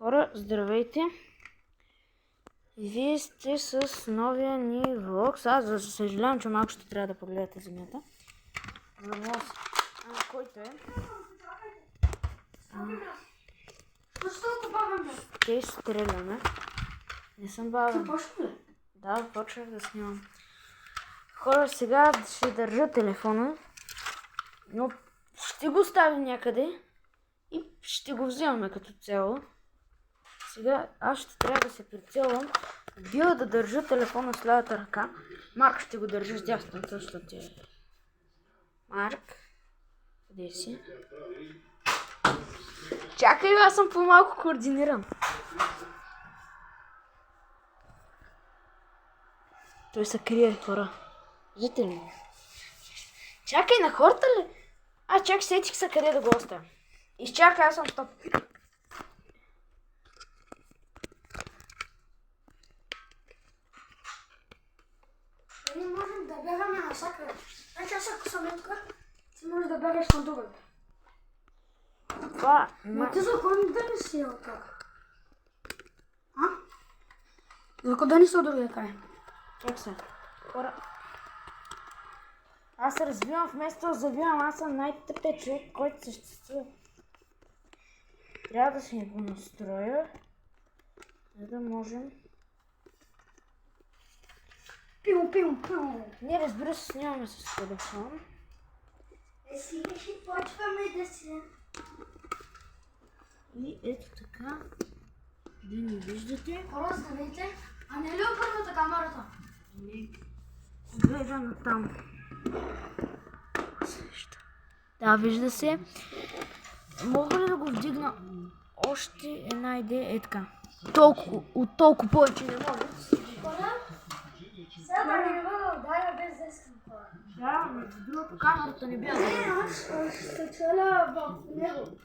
Хора, здравейте! Вие сте с новия ни влог. Аз за съжалявам, че малко ще трябва да погледате земята. За да който е. Защо баваме? Ще стреляме. Не съм бавен. Ти почна ли? Да, почнах да снимам. Хора, сега ще държа телефона, но ще го оставим някъде и ще го вземаме като цяло. Сега аз ще трябва да се прицелвам. Била да държа телефона с лявата ръка. Марк ще го държи с дясната, защото ти е. Марк, къде си? Чакай, аз съм по-малко координиран. Той се крие, хора. Виждате ли? Чакай, на хората ли? Чакай, сетих се къде да го оставя. Изчакай, аз съм стоп. Ние можем да бягаме навсякъде. Значи аз ако съм тук, ти можеш да бягаш на друга. Това... Но ти за кой да не си от тук? За кой да не си от другия край? Чак се. Хора. Аз се развивам вместо да завивам. Аз съм най-тъпият човек, който съществува. Трябва да си го настроя, за да можем... Пиу. Ние, разбира се, снимаме с телефон. Сега ще почваме да се... И ето така. Да ни виждате. Хора, здравейте. А не ли обърната камерата? Не. Гледа на там. Да, вижда се. Мога ли да го вдигна? Още една идея е така. От толкова повече не мога. Хора, сега да не бъда ударя без да искам хора. Да, между другото камерата не бяга. Аз ще целя в него.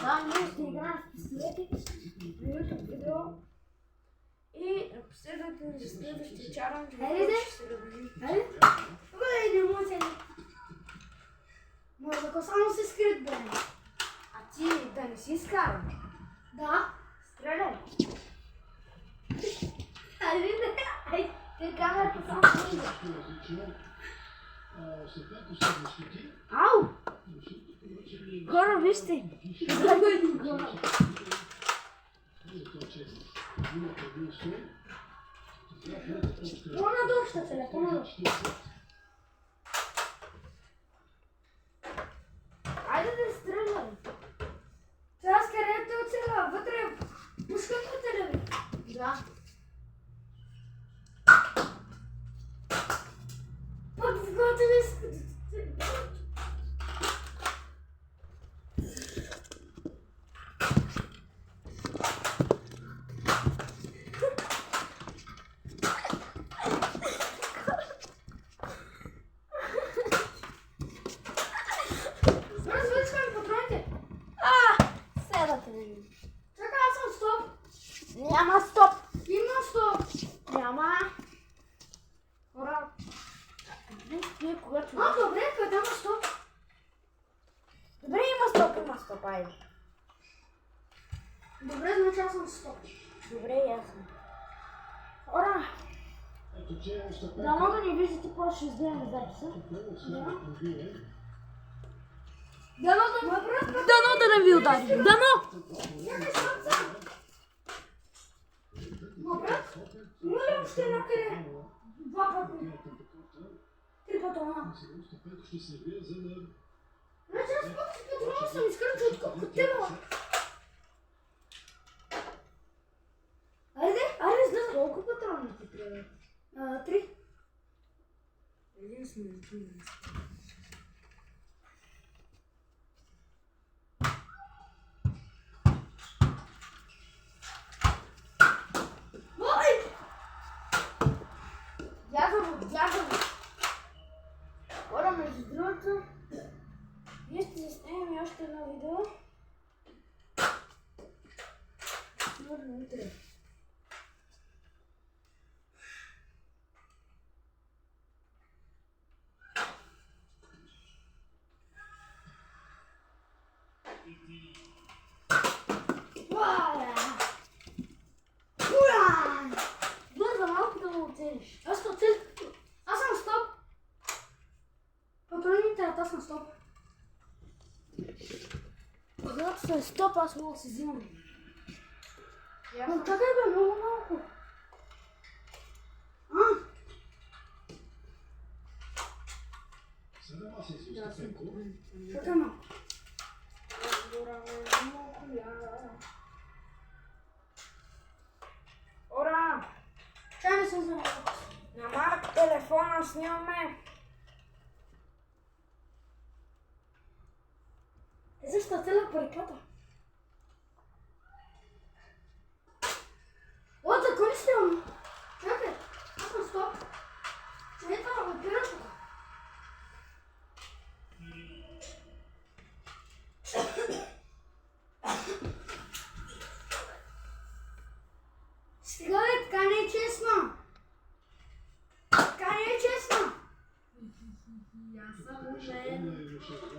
Да, ние ще играем с пистолети на YouTube видео. И следващия чалендж, ще се разложим. Не може ли? Може да само се скрит бе. А ти да не си изкарам. Да. Стреляй. Ай, Ти камерата само не иде. Ау! Хора, вижте! По-надолу ще целя, по-надолу. Айде да стреляй! Сега където е оцеля? Вътре пушката ли? Да. Пък в главата ми развършваме патроните. Седате ли? Чакай, аз съм стоп. Няма стоп! Има стоп. Няма! Хора! Вие когато... Добре, къде има стоп? Добре, има стоп, айде. Добре, значи аз съм стоп. Добре, ясно. Хора! Да мога да не виждате какво ще изгледаме записа. Дано да не ви удари. Дано! Брат, има ли още някъде два пъти? Три патрона. Значи аз пък си патрона съм изкърчил от колко теба. Айде, излиза. Колко патрони ти трябва? Три. Един сме изгинали. Дядо! Хора, между другото, вие ще заснемем и още едно видео. Сигурно утре. Просто е стоп, аз мога да се взимам. Но чакай бе, много малко. Чакай малко. Ора! Чай не съм взела. На Марк телефона снимаме. Защо цела париката? О, за коли снимам? Чакай, аз стоп. Чай това отбираш тук. Сега бе, така не е честно. Така не е честно.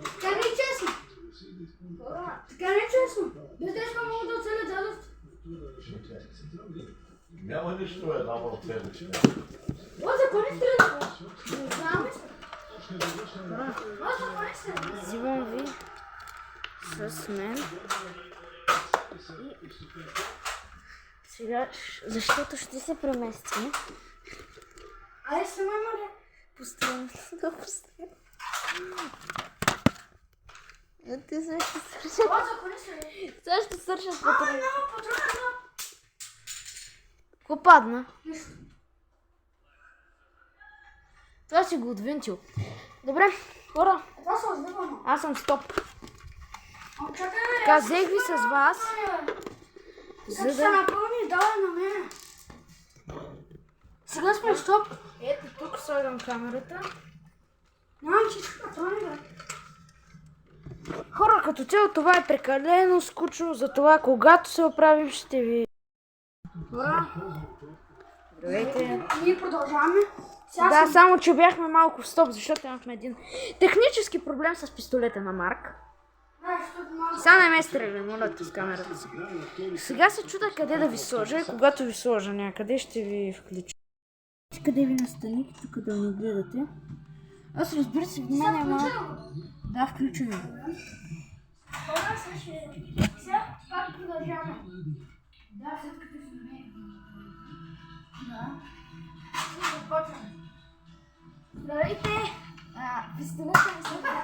Така не е честно. Така не е честно. Без днеска мога да оцеля дядовци. Няма нищо една в целите. О, за коли стрелят? Не знам. О, за коли стрелят? Взимам ви с мен. И сега, защото ще се преместим. Айде снимай, Мария. Построим да построим. Те сега ще свършат. О, за коли стрелят? Сега ще свършат Няма патрони. патрона. Какво падна? Нищо. Това си го отвинтил. Добре, хора, Това се оздивам. аз съм стоп. Чакай, бе. Казах ви с вас, За за да се да... напълни, давай на мен. Сега сме стоп. Ето тук слагам камерата. Нямам всички патрони, бе. Хора, като цяло това е прекалено скучно, затова когато се оправим ще ви... Хора, здравейте. Ние продължаваме. Сега Да, съм... само че бяхме малко в стоп, защото имахме един технически проблем с пистолета на Марк. Да, защото малко... Сега не ме стреляй, моля те с камерата си. Сега се чуда къде да ви сложа и когато ви сложа някъде ще ви включа. Къде ви настани, тук да не гледате. Аз разбира се, в мен е малко... Да, включвам го. Хора, сега пак продължаваме. Да, след като сме... Да. Сега започваме. Здравейте! Пистолета ми се дава.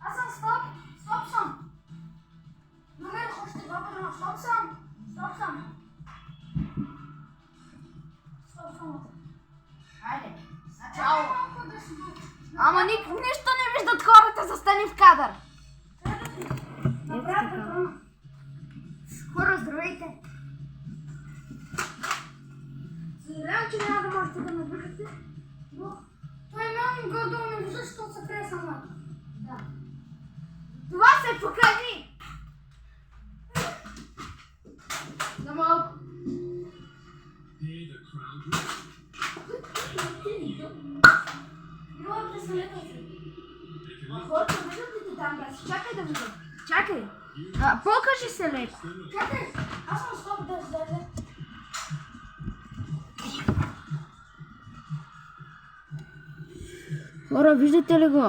Аз съм стоп! Стоп съм! Номер още два патрона. Стоп съм! Стоп съм! Стоп съм! Хайде! Начало! Ама нищо не виждат хората, застани в кадър. Направя патрона. Хора, здравейте. Съжалявам, че няма да можете да ме виждате, но той няма горе-долу не вижда, защото се крие съм малко. Да. Това се покажи. На малко. Мила представете се. Хората виждат ли ти там, брат? Чакай да видим. Чакай. Покажи се леко. Чакай, аз съм стоп да излезе. Хора, виждате ли го?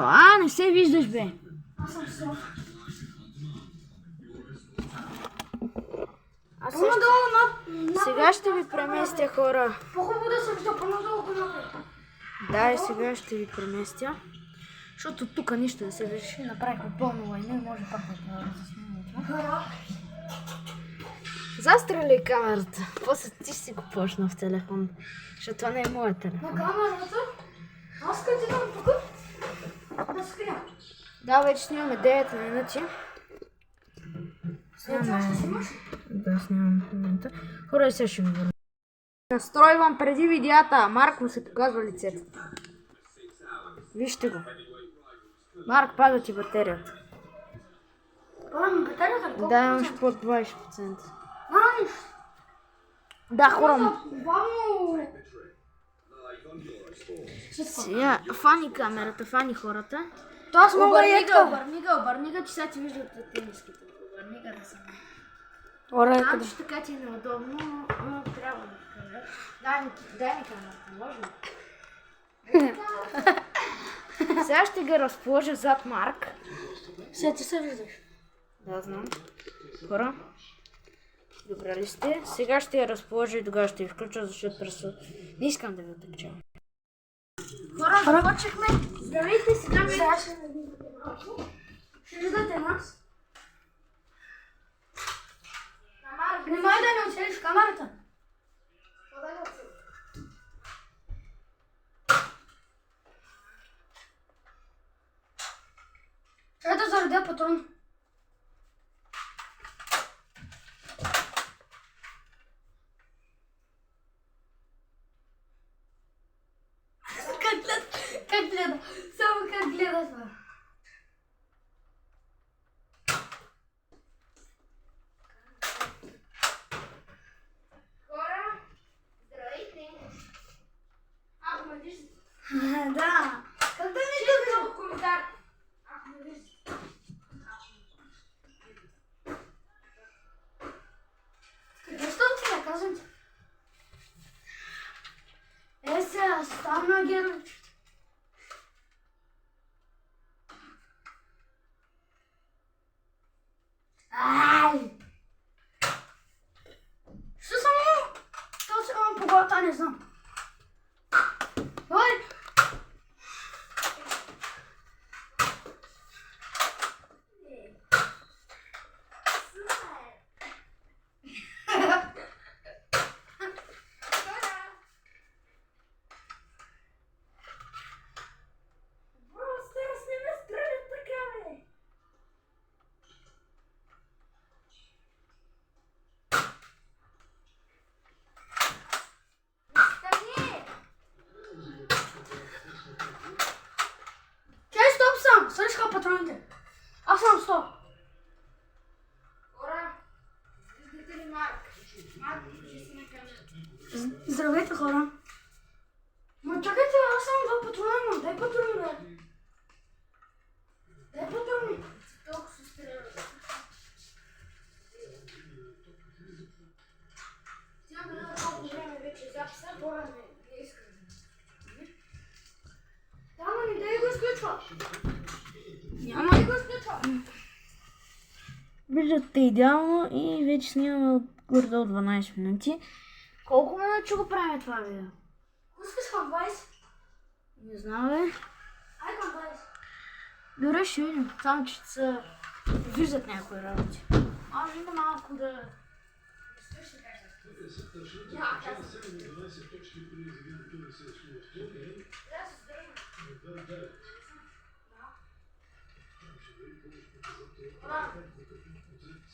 Не се виждаш, бе. Аз съм стоп. Аз По-надолу над... сега ще ви преместя, хора. По-хубаво да се вижда по-надолу го напред. Да, и сега ще ви преместя. Защото тук нищо не се вижда. Направихме пълно война и може пак да заснимем това. Хора, Застреляй камерата. После ти си го почна в телефон. Защото това не е моят телефон. на камерата. Аз къде идвам тук? Да скрия. Да, вече снимаме 9 минути. Сега ще снимаш. Да, снимам в момента. Хора, и сега ще ви върна. Настройвам преди видеята. Марк му се показва лицето. Вижте го. Марк, пада ти батерията. Ми батерията ли? Колко Да, имаш процента? под 20%. Няма нищо. Да, хора. Бавно. Сега, фани камерата, фани хората. То аз мога и Обърни га, че сега ти виждат тениските. Обърни га да съм. Знам, че така ти е неудобно, но трябва да кажа. Дай ми камерата, може ли? Сега ще ги разположа зад Марк. Сега ти се виждаш. Да, знам. Хора. Добре ли сте? Сега ще я разположа и тогава ще я включа, защото просто не искам да ви отъкчавам. Хора, започнахме. Здравейте, сега ми... Сега ще видите малко. Ще виждате нас. Не може да не оцелиш камерата. Трябва да заредя патрон. Как гледа? Само как гледа това. Хора, здравейте. Ако ме виждате. Да. Как да не Пишете в коментар. Ако ме виждате. Къде сте ти, да казвам ти? Сега стана геройчето. Ай! Що само? То се имам по главата, не знам. Ой! Свършиха патроните. Аз съм 100. Хора, виждате ли Марк? Марк, покажи се на камерата. Здравейте, хора. Ма чакайте, аз съм два патрона, но дай патрони, бе. Дай патрони. Толкова се стрелва. Тя ме на колко време вече записа, хора не иска. Да, но не дай го изключва. Няма ли го изключва? Виждате идеално и вече снимаме от горе от 12 минути. Колко минути го правим това видео? Искаш към 20? Не знам, бе. Ай към 20. Добре, ще видим. Само, че се виждат някои работи. Може има малко да...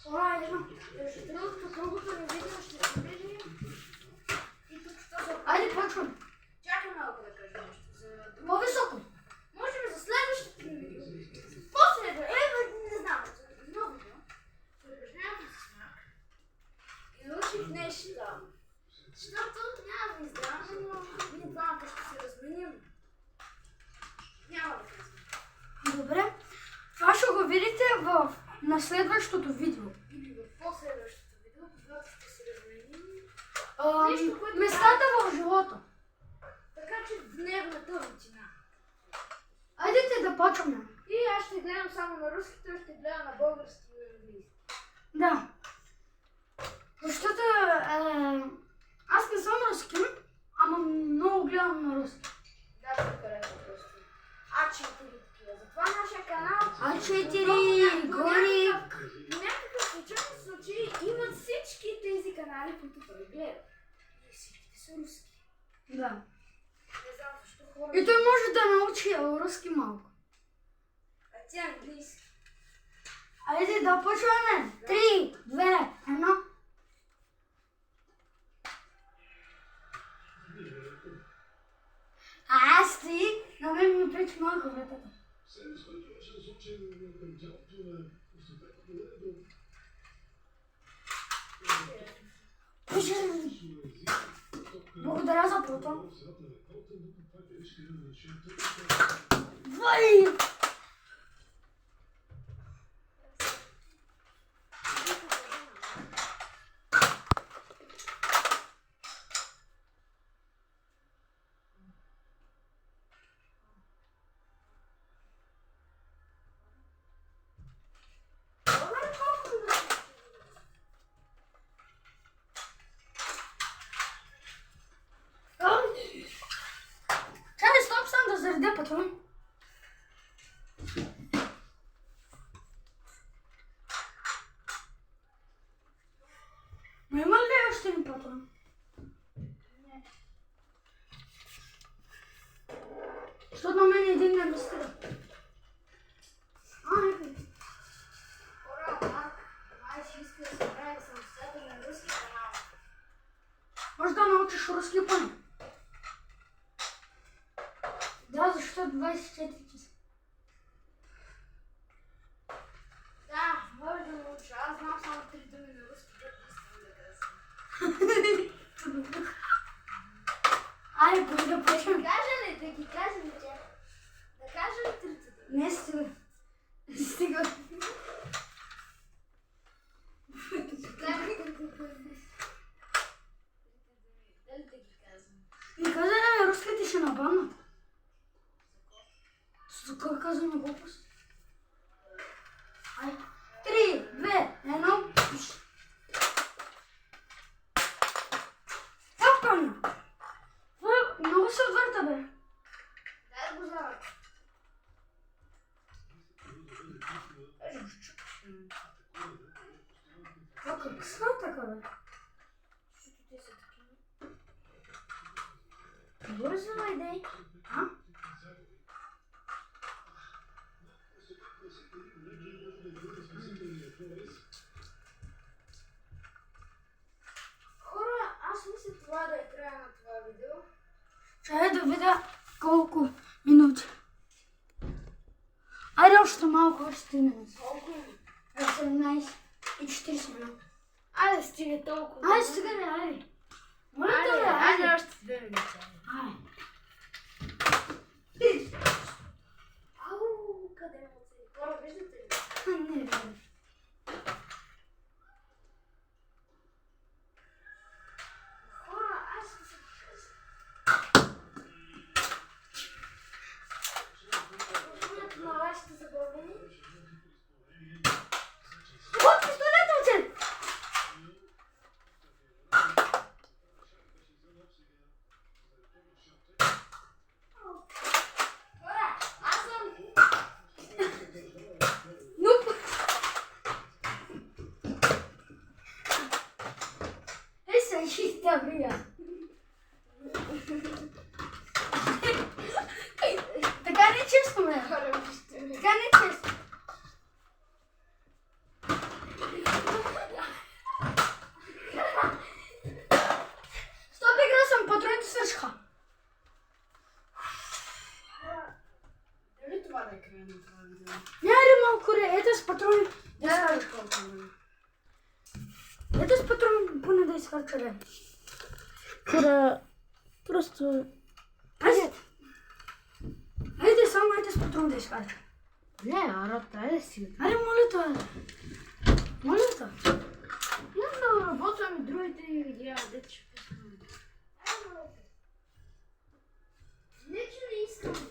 Хора, едно. Другото не видео ще се види. И тук що се... Айде, почвам. Чакай малко да кажа нещо. За... По-високо. Може би за следващото ни видео. После, не знам. За много видео. Упражнявам с Марк. И научих неща. Защото няма да издаваме, но ние двамата ще се разменим. Няма да казвам. Добре. Това ще го видите на следващото видео. Или в последващото видео, когато ще се разменим. Местата в живота. Така че дневната рутина. Айдете да почваме. И аз ще гледам само на руски, той ще гледа на български и на английски. Да. Защото аз не съм руски, ама много гледам на руски. Да, по-харесва просто. А4 такива. Затова нашия канал... А4, Гори. Горик. По някакъв случайен случай имат всички тези канали, които той гледа. И всичките са руски. Да. Не знам защо хора... И той може да научи руски малко. А тя английски. Айде да почваме. 3, 2, 1. Аз ти, на мен ми пречи малко вратата. Благодаря за плото. Вай! 24 часа. Да, може да науча. Аз знам само 3 думи на руски, което искам да кажа. Айде, преди да почнем. Да ги кажа ли тя? Да кажа ли трите думи? Не, стига. Стига. Дали да ги казвам? Не каза, бе, руските ще набанат. За кой казваме глупост? Ай, 3, 2, 1. Опана! Много се отвърта, бе. Дай да го знам. Как са така, бе? Защото те са такива. Бързо, идей. А? Хора, аз мисля това да е края на това видео. Чай да видя колко минути. Айде още малко, още 3 минути. Колко е? 17 и 40 минути. Айде стига толкова. Айде, стига ли, айде. Моля те, бе, Айде айде. още 2 минути. Айде. Ау, къде му отиде? Хора, виждате ли? Не, бе. Хора, аз се името на вашите забавления. Вот пистолета отиде! Хора, аз съм... Нуп! Ей, се чиста, бия. Така не е често, бе. Хора, вижте ме. Така не е често. Стоп, игра съм, патроните свършиха. Хора, дали това да е края на това видео? Няма малко ре, ето с патрони. Да, колко е. Ето с патрони, поне да изхарча ре. Хора, просто... Айде. Айде, само айде с патрони да изхарча. Не, арата, айде си. Айде, моля те. Моля те. Имам да работвам и другите ни видеа, дето ще пускам. Не, че не искам.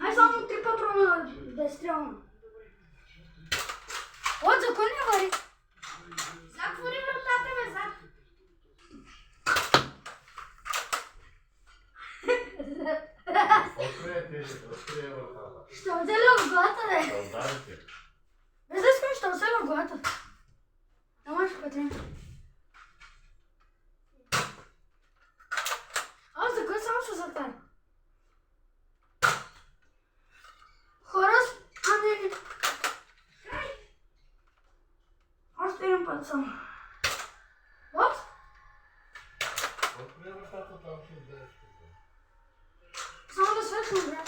Ай, само 3 патрона да е стрелно. От, за кой не вари? Затвори вратата, бе, зад. Открие вратата. Ще отделя в главата, бе. Да ударите. Без да искам, ще отделя в главата. Ама ще пътим. А, за кой само се затваря? Хора, не. Още един път само. What? Открие вратата, там ще вземеш. Само да свършим, бре.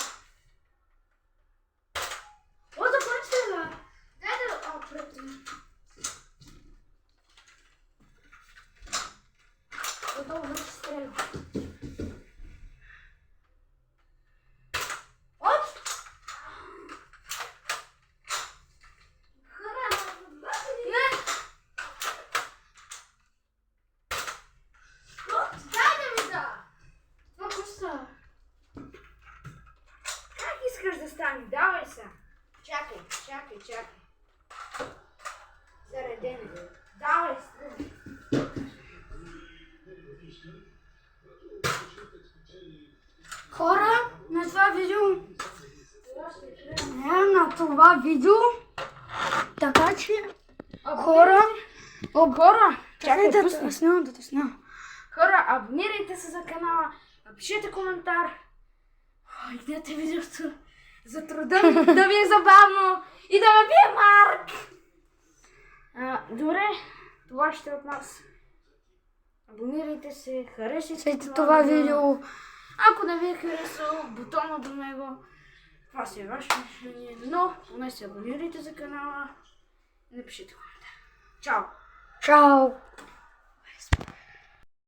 О, за кой ще е, бе? Дай да опретим. Готово, вече стреля. Оп! Хора, Не! дай да ми да. Това коста. Как искаш да стане? Давай се. Чакай. Заредене. Давай се. Хора, на това видео... Не, на това видео... Така че... Хора... Хора, Чакай чакай, да те снимам. Хора, абонирайте се за канала, напишете коментар. Гледате видеото за труда ми, да ви е забавно и да ме бие Марк. Добре, това ще е от нас. Абонирайте се, харесайте Това видео... Ако не ви е харесало, бутона до него Това си е ваше решение, но поне се абонирайте за канала и напишете коментар. Чао! Чао!